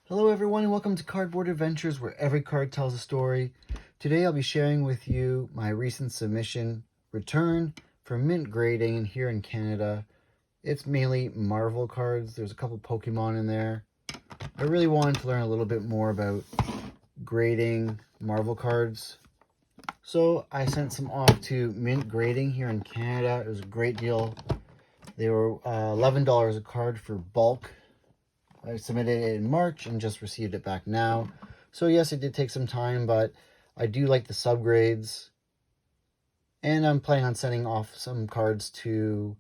Hello everyone and welcome to Cardboard Adventures, where every card tells a story. Today I'll be sharing with you my recent submission return for mint grading here in Canada. It's mainly Marvel cards. There's a couple Pokemon in there. I really wanted to learn a little bit more about grading Marvel cards. So I sent some off to mint grading here in Canada. It was a great deal. They were $11 a card for bulk. I submitted it in March and just received it back now. So yes, it did take some time, but I do like the subgrades. And I'm planning on sending off some cards to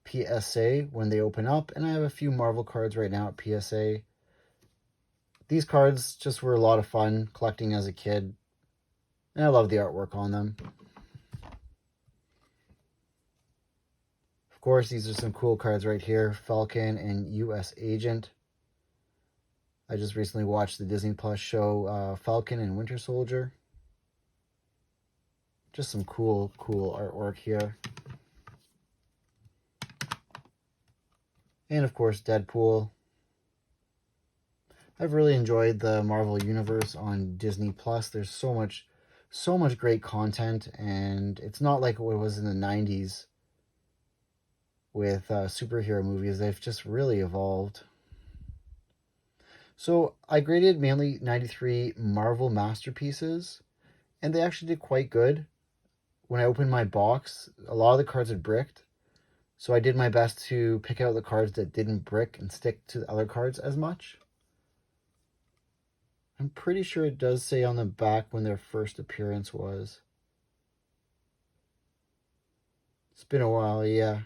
PSA when they open up. And I have a few Marvel cards right now at PSA. These cards just were a lot of fun collecting as a kid. And I love the artwork on them. Of course, these are some cool cards right here. Falcon and US Agent. I just recently watched the Disney Plus show Falcon and Winter Soldier. Just some cool artwork here. And of course, Deadpool. I've really enjoyed the Marvel Universe on Disney Plus. There's so much great content, and it's not like what it was in the 90s with superhero movies. They've just really evolved. So I graded mainly 93 Marvel Masterpieces, and they actually did quite good. When I opened my box, a lot of the cards had bricked, so I did my best to pick out the cards that didn't brick and stick to the other cards as much. I'm pretty sure it does say on the back when their first appearance was. It's been a while, yeah.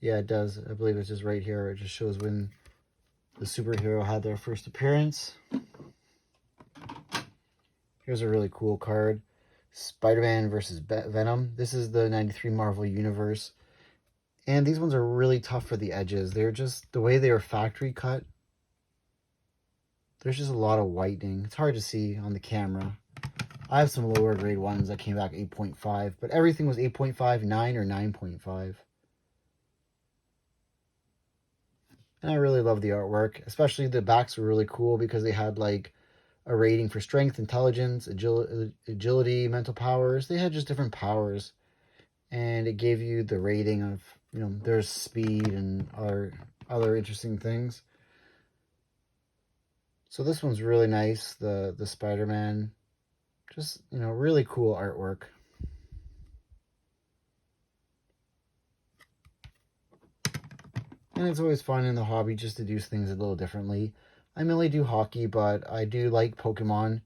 Yeah, it does. I believe it's just right here. It just shows when the superhero had their first appearance. Here's a really cool card. Spider-Man versus Venom. This is the 93 Marvel Universe. And these ones are really tough for the edges. They're just, the way they are factory cut, there's just a lot of whitening. It's hard to see on the camera. I have some lower grade ones that came back 8.5, but everything was 8.5, 9, or 9.5. And I really love the artwork, especially the backs were really cool because they had like a rating for strength, intelligence, agility, mental powers. They had just different powers, and it gave you the rating of, there's speed and other interesting things. So this one's really nice, the Spider-Man. Just, really cool artwork. And it's always fun in the hobby just to do things a little differently. I mainly do hockey, but I do like Pokemon.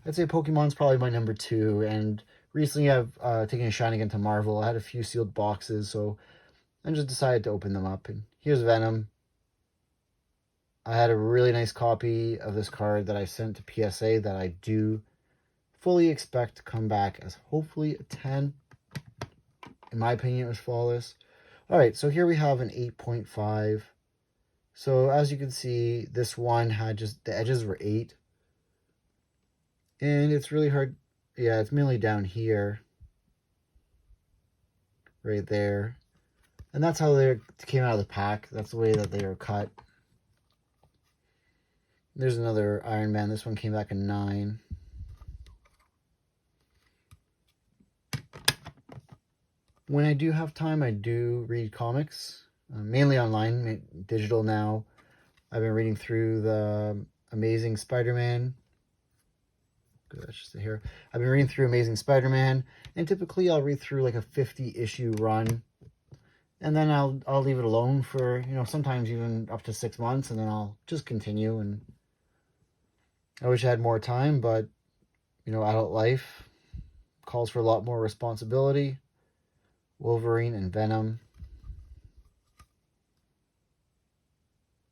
I'd say Pokemon's probably my number 2, and recently I've taken a shining into Marvel. I had a few sealed boxes, so I just decided to open them up. And here's Venom. I had a really nice copy of this card that I sent to PSA that I do fully expect to come back as hopefully a 10. In my opinion, it was flawless. Alright, so here we have an 8.5. So as you can see, this one had just, the edges were 8. And it's really hard. Yeah, it's mainly down here. Right there. And that's how they came out of the pack. That's the way that they were cut. There's another Iron Man. This one came back a 9. When I do have time, I do read comics, mainly online, digital now. I've been reading through the Amazing Spider-Man. That's just here. I've been reading through Amazing Spider-Man, and typically I'll read through like a 50-issue run, and then I'll leave it alone for, sometimes even up to 6 months, and then I'll just continue. And I wish I had more time, but adult life calls for a lot more responsibility. Wolverine and Venom.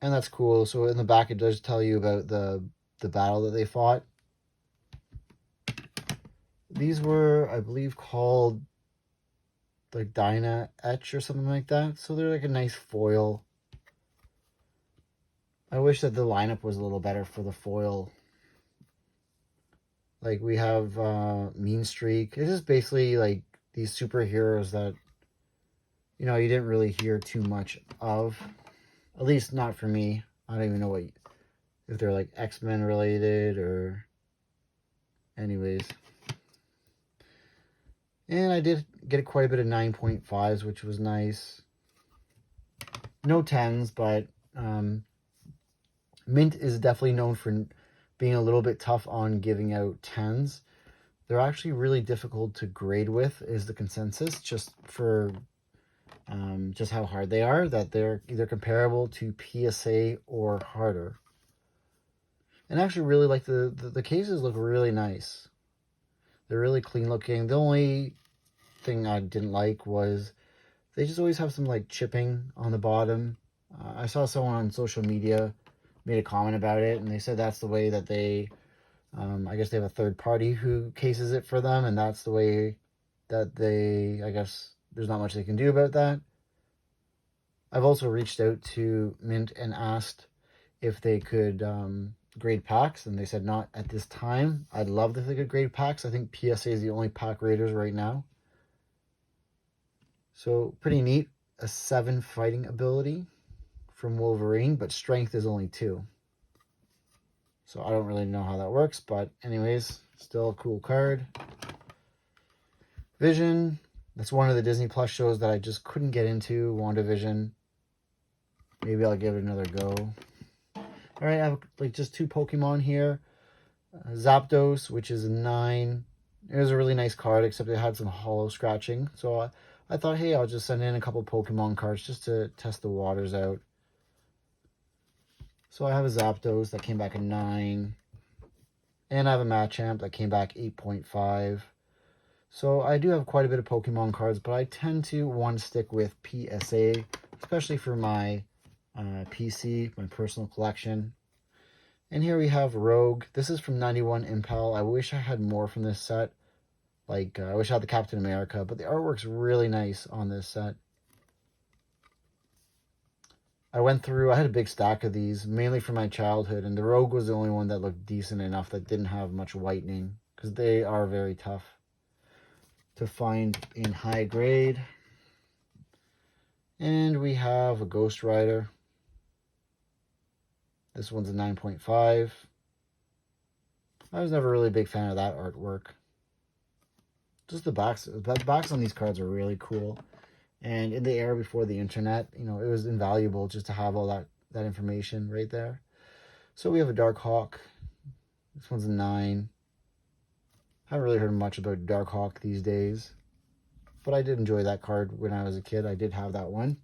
And that's cool. So in the back it does tell you about the battle that they fought. These were, I believe, called like Dyna Etch or something like that. So they're like a nice foil. I wish that the lineup was a little better for the foil. Like we have Mean Streak. It's just basically like these superheroes that, you didn't really hear too much of. At least not for me. I don't even know what if they're like X-Men related or anyways. And I did get quite a bit of 9.5s, which was nice. No 10s, but Mint is definitely known for being a little bit tough on giving out 10s. They're actually really difficult to grade with, is the consensus, just for just how hard they are, that they're either comparable to PSA or harder. And I actually really like the cases look really nice. They're really clean looking. The only thing I didn't like was they just always have some like chipping on the bottom. I saw someone on social media made a comment about it, and they said that's the way that they, I guess they have a third party who cases it for them, and that's the way that they, I guess there's not much they can do about that. I've also reached out to Mint and asked if they could grade packs, and they said not at this time. I'd love if they could grade packs. I think PSA is the only pack graders right now. So pretty neat. A 7 fighting ability from Wolverine, but strength is only 2. So I don't really know how that works, but anyways, still a cool card. Vision. That's one of the Disney Plus shows that I just couldn't get into. WandaVision. Maybe I'll give it another go. All right, I have like just 2 Pokemon here. Zapdos, which is a 9. It was a really nice card, except it had some hollow scratching. So I thought, hey, I'll just send in a couple Pokemon cards just to test the waters out. So I have a Zapdos that came back a 9. And I have a Machamp that came back 8.5. So I do have quite a bit of Pokemon cards, but I tend to want to stick with PSA, especially for my PC, my personal collection. And here we have Rogue. This is from 91 Impel. I wish I had more from this set. Like, I wish I had the Captain America, but the artwork's really nice on this set. I went through, I had a big stack of these, mainly from my childhood, and the Rogue was the only one that looked decent enough that didn't have much whitening, because they are very tough to find in high grade. And we have a Ghost Rider. This one's a 9.5. I was never really a big fan of that artwork. Just the backs on these cards are really cool. And in the era before the internet, you know, it was invaluable just to have all that information right there. So we have a Darkhawk. This one's a 9. Haven't really heard much about Darkhawk these days, but I did enjoy that card when I was a kid. I did have that one.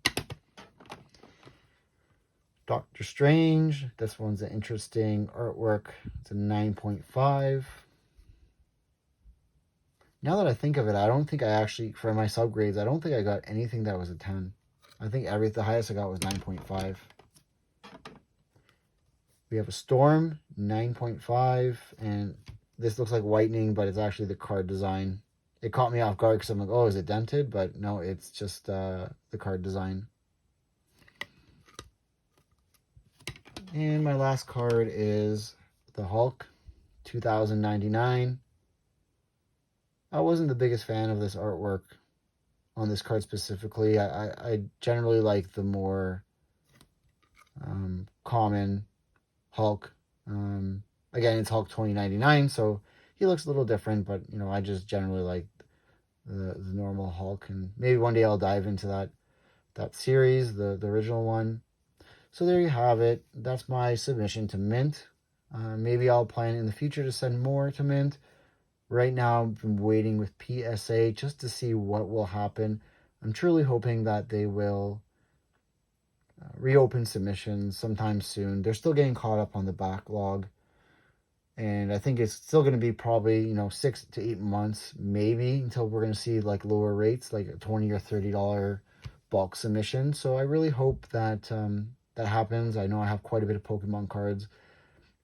Doctor Strange. This one's an interesting artwork. It's a 9.5. Now that I think of it, I don't think I actually, for my subgrades, I don't think I got anything that was a 10. I think the highest I got was 9.5. We have a Storm, 9.5, and this looks like whitening, but it's actually the card design. It caught me off guard because I'm like, oh, is it dented? But no, it's just the card design. And my last card is the Hulk, 2099. I wasn't the biggest fan of this artwork on this card specifically. I generally like the more common Hulk. Again, it's Hulk 2099, so he looks a little different, but you know, I just generally like the normal Hulk, and maybe one day I'll dive into that series, the original one. So there you have it. That's my submission to Mint. Maybe I'll plan in the future to send more to Mint. Right now, I've been waiting with PSA just to see what will happen. I'm truly hoping that they will reopen submissions sometime soon. They're still getting caught up on the backlog. And I think it's still going to be probably, you know, 6 to 8 months, maybe, until we're going to see like lower rates, like a $20 or $30 bulk submission. So I really hope that that happens. I know I have quite a bit of Pokemon cards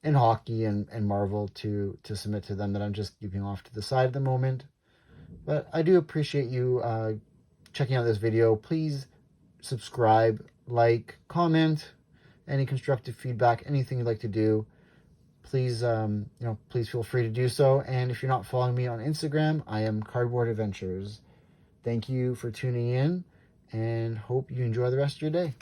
in hockey and Marvel to submit to them that I'm just keeping off to the side at the moment. But I do appreciate you checking out this video. Please subscribe, like, comment, any constructive feedback, anything you'd like to do. Please, please feel free to do so. And if you're not following me on Instagram, I am Cardboard Adventures. Thank you for tuning in, and hope you enjoy the rest of your day.